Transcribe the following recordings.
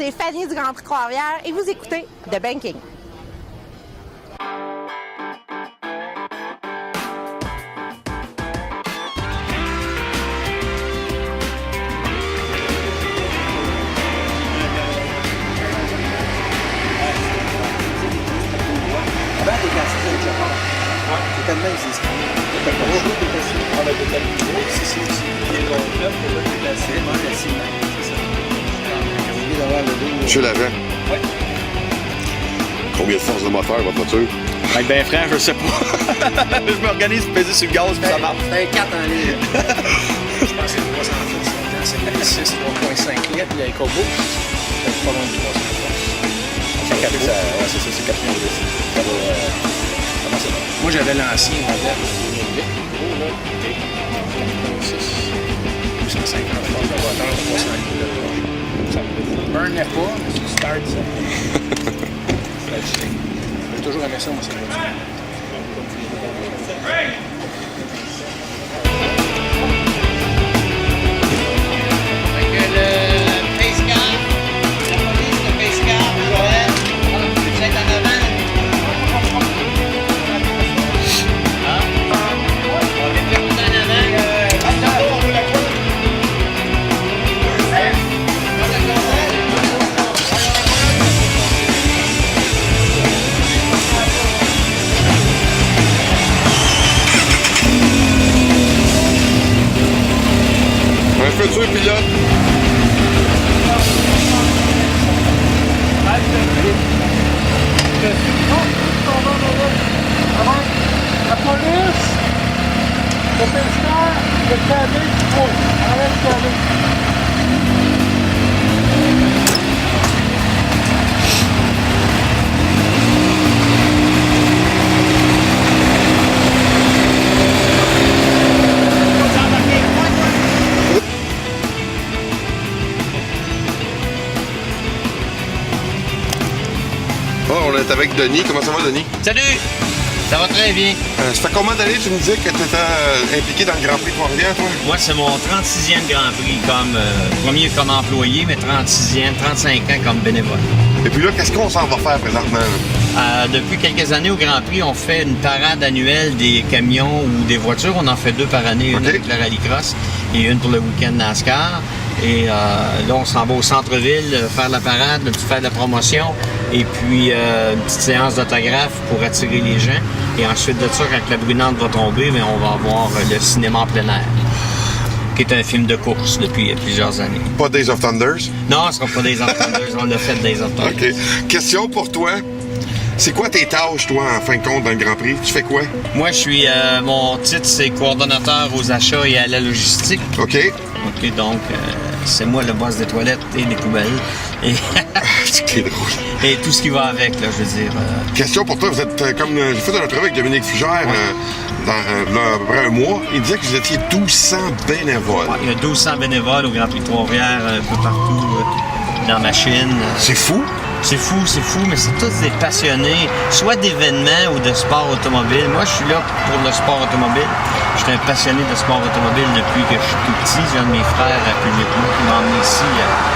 c'est Fanny du Grand Prix Trois-Rivières et vous écoutez The Banking. C'est tellement existant. C'est pas trop déplacé. On a déplacé. Si c'est les bons clubs, on va déplacer. C'est ça. J'ai oublié d'avoir le dos. Monsieur Lavant. Oui. Combien de force de moteur, votre voiture? Avec ben frère, je sais pas. Je m'organise pour peser sur le gaz puis ça marche. C'est un 4 en ligne. Je pense que c'est 300 forces. C'est les 6, 3.5 litres. Il y a EcoBoost. C'est pas loin de 300 forces. C'est 4 ouais, c'est ça, c'est 4 000. Ça va. Comment ça va? Moi, j'avais l'ancien modèle. Gros, là. 250 forces de moteur, 300 litres. Ça ne burnait pas, mais si tu starts, ça. J'ai toujours aimé ça, moi, cette voiture. Le Pace Car, la police de Pace Car, Joël, vous êtes en avant. On est bien en avant. Un futur pilote. La police, le pêcheur, le cadet, arrête le cadet. Oh, on est avec Denis. Comment ça va, Denis? Salut! Ça va très bien. Ça fait combien d'années tu me disais que tu étais impliqué dans le Grand Prix Trois-Rivières, toi? Moi, c'est mon 36e Grand Prix comme premier comme employé, mais 36e, 35 ans comme bénévole. Et puis là, qu'est-ce qu'on s'en va faire présentement? Depuis quelques années au Grand Prix, on fait une parade annuelle des camions ou des voitures. On en fait 2 par année, une OK. avec la rallycross et une pour le week-end NASCAR. Et là, on s'en va au centre-ville faire la parade, faire de la promotion et puis une petite séance d'autographe pour attirer les gens. Et ensuite de ça, quand la brunante va tomber, mais on va avoir le cinéma en plein air, qui est un film de course depuis plusieurs années. Pas Days of Thunders? Non, ce ne sera pas des Entenders, on l'a fait des Entenders. OK. Question pour toi. C'est quoi tes tâches, toi, en fin de compte, dans le Grand Prix? Tu fais quoi? Moi, je suis, mon titre, c'est coordonnateur aux achats et à la logistique. OK. OK, donc, c'est moi le boss des toilettes et des poubelles. Et, C'est drôle. et tout ce qui va avec, là, je veux dire. Question pour toi, vous êtes comme. J'ai fait un entrevue avec Dominique Fugère dans là, à peu près un mois. Il disait que vous étiez 1200 bénévoles. Il y a 1200 bénévoles au Grand Prix de Trois-Rivières, un peu partout dans ma Chine. C'est fou. C'est fou, mais c'est tous des passionnés, soit d'événements ou de sport automobile. Moi, je suis là pour le sport automobile. Je suis un passionné de sport automobile depuis que je suis tout petit. J'ai un de mes frères plus vieux que moi qui m'a emmené ici.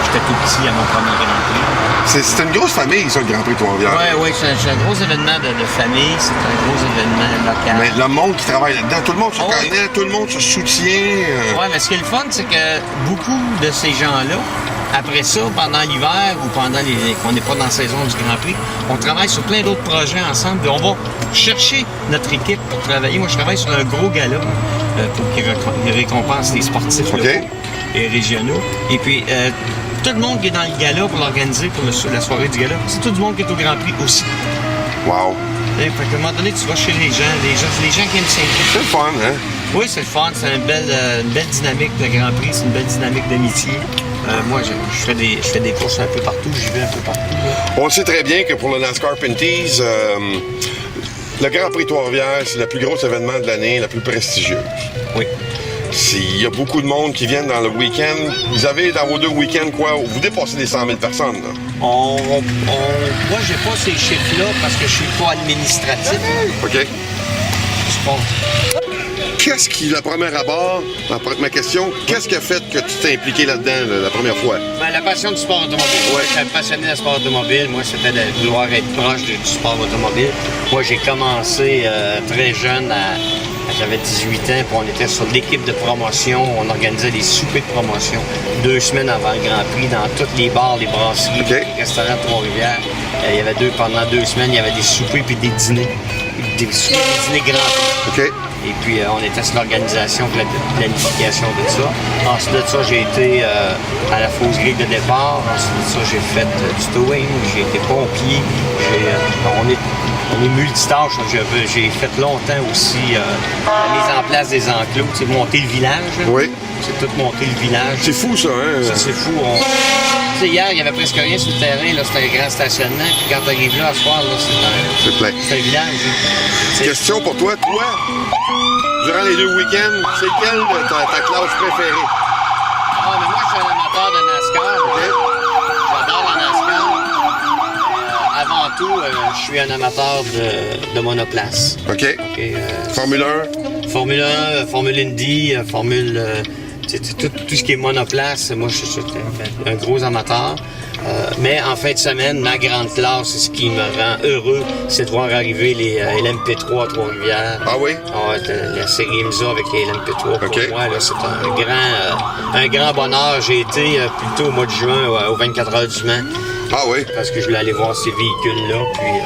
J'étais tout petit à mon premier Grand Prix. C'est une grosse famille, ça, le Grand Prix de Trois-Rivières. Oui, c'est un gros événement de famille. C'est un gros événement local. Mais le monde qui travaille là-dedans, tout le monde se connaît, tout le monde se soutient. Oui, mais ce qui est le fun, c'est que beaucoup de ces gens-là, après ça, pendant l'hiver ou pendant qu'on n'est pas dans la saison du Grand Prix, on travaille sur plein d'autres projets ensemble. Puis on va chercher notre équipe pour travailler. Moi, je travaille sur un gros gala pour qu'il récompense les sportifs locaux et régionaux. Et puis, tout le monde qui est dans le gala pour l'organiser pour la soirée du gala, c'est tout le monde qui est au Grand Prix aussi. Wow. Fait qu'à un moment donné, tu vas chez les gens qui aiment s'impliquer. C'est le fun, hein? Oui, c'est le fun. C'est une belle dynamique de Grand Prix. C'est une belle dynamique d'amitié. Moi, je fais des courses un peu partout. J'y vais un peu partout. Là. On sait très bien que pour le NASCAR Pinties, le Grand Prix Trois-Rivières, c'est le plus gros événement de l'année, la plus prestigieuse. Oui. Il y a beaucoup de monde qui viennent dans le week-end. Vous avez dans vos 2 week-ends quoi? Vous dépassez les 100 000 personnes, là. Moi, j'ai pas ces chiffres-là parce que je suis pas administratif. OK. Je suis pas. qu'est-ce qui, la première à bord, ma question, qu'est-ce qui a fait que tu t'es impliqué là-dedans la première fois? Ben, la passion du sport automobile. Ouais. Je suis passionné de sport automobile. Moi, c'était de vouloir être proche du sport automobile. Moi, j'ai commencé très jeune, j'avais 18 ans, puis on était sur l'équipe de promotion. On organisait des soupers de promotion 2 semaines avant le Grand Prix dans tous les bars, les brasseries, Okay. les restaurants de Trois-Rivières. Il y avait pendant 2 semaines, il y avait des soupers puis des dîners. Des soupers, des dîners Grand Prix. OK. Et puis, on était sur l'organisation et la planification de ça. Ensuite de ça, j'ai été à la fausse grille de départ. Ensuite de ça, j'ai fait du towing, j'ai été pompier. On est multitâches. J'ai fait longtemps aussi la mise en place des enclos. C'est monter le village. Là. Oui. C'est tout monter le village. C'est fou, ça, hein? Ça, c'est fou. Tu sais, hier, il n'y avait presque rien sur le terrain. Là, c'était un grand stationnement. Puis quand tu arrives là, à soir, là, C'est plein. c'est un village. C'est- Question pour toi. Toi, durant les 2 week-ends, c'est quelle ta classe préférée? Ah, mais moi, je suis un amateur de NASCAR. J'adore la NASCAR. Avant tout, je suis un amateur de monoplace. OK. OK, Formule 1? Formule 1, Formule Indy, Formule... tout ce qui est monoplace, moi, je suis un gros amateur. Mais en fin de semaine, ma grande classe, ce qui me rend heureux, c'est de voir arriver les LMP3 à Trois-Rivières. Ah oui? La série IMSA avec les LMP3. Pour OK. moi, là, c'est un grand bonheur. J'ai été plus tôt au mois de juin aux 24 heures du Mans Ah oui? parce que je voulais aller voir ces véhicules-là. Puis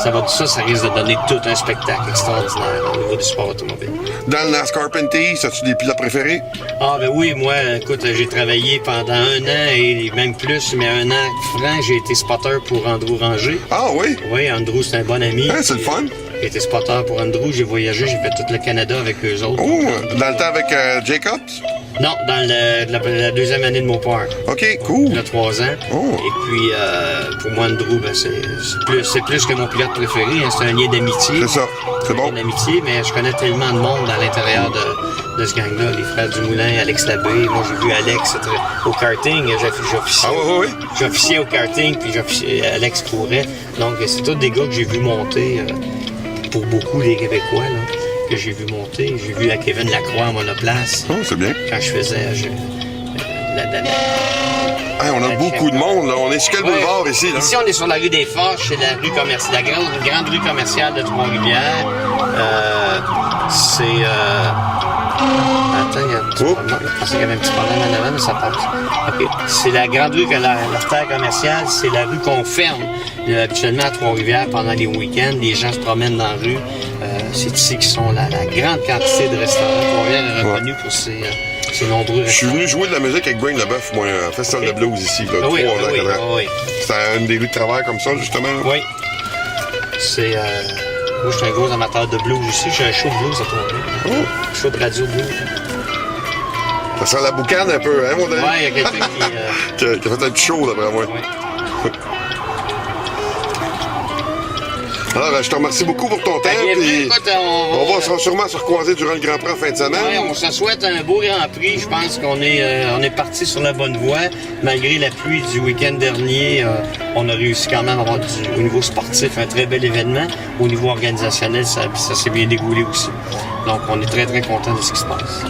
ça risque de donner tout un spectacle extraordinaire au niveau du sport automobile. Dans le NASCAR Pinty, as-tu des pilotes préférés? Ah ben oui, moi, écoute, j'ai travaillé pendant 1 an et même plus, mais 1 an franc, j'ai été spotter pour Andrew Ranger. Ah oui? Oui, Andrew, c'est un bon ami. Hein, c'est le fun. J'ai été spotter pour Andrew, j'ai voyagé, j'ai fait tout le Canada avec eux autres. Oh, dans le temps avec Jacobs? Non, dans la 2e année de mon père. OK, cool. Il a 3 ans. Oh. Et puis, pour moi, Andrew, ben, c'est plus que mon pilote préféré. Hein. C'est un lien d'amitié. C'est ça. C'est bon. Un lien d'amitié, mais je connais tellement de monde à l'intérieur de ce gang-là. Les frères Dumoulin, Alex Labbé. Moi, j'ai vu Alex au karting. J'officiais. Ah oui, oui, oui. J'officiais au karting, puis Alex courait. Donc, c'est tous des gars que j'ai vu monter, pour beaucoup des Québécois, là, que j'ai vu monter. J'ai vu Kevin Lacroix en monoplace. Oh, c'est bien. Quand je faisais Hey, on a beaucoup de monde, là. On est sur quel boulevard ici, là? Ici, on est sur la rue des Forges, c'est la rue commerciale, la grande rue commerciale de Trois-Rivières. Attends, il y a un petit problème. Je pensais qu'il y avait un petit problème en avant, mais ça passe. OK. C'est la grande rue, l'artère commerciale, c'est la rue qu'on ferme habituellement à Trois-Rivières pendant les week-ends. Les gens se promènent dans la rue. C'est ici qu'ils sont la grande quantité de restaurants. Trois-Rivières est reconnue pour ses nombreux Je suis restaurants. venu jouer de la musique avec Brain Leboeuf, moi, un festival de blues ici, là, 3 ans, 4 ans. Oui. C'était une des rues de travail comme ça, justement. Là. Oui. C'est. Moi, je suis un gros amateur de blues aussi. J'ai un show de blues à Trois-Rivières. Oh. Show de radio blues. Ça sent la boucane un peu, hein, mon ami? Ouais, il y a quelqu'un qui a fait un petit show, d'après moi. Ouais. Alors, je te remercie beaucoup pour ton temps. Bienvenue. Puis Écoute, on va sûrement se recroiser durant le Grand Prix en fin de semaine. Ouais, on se souhaite un beau Grand Prix. Je pense qu'on est parti sur la bonne voie. Malgré la pluie du week-end dernier, on a réussi quand même à avoir au niveau sportif un très bel événement. Au niveau organisationnel, ça s'est bien déroulé aussi. Donc, on est très, très contents de ce qui se passe.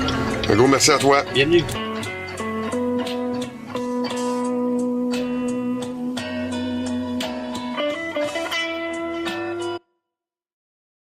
Un gros merci à toi. Bienvenue.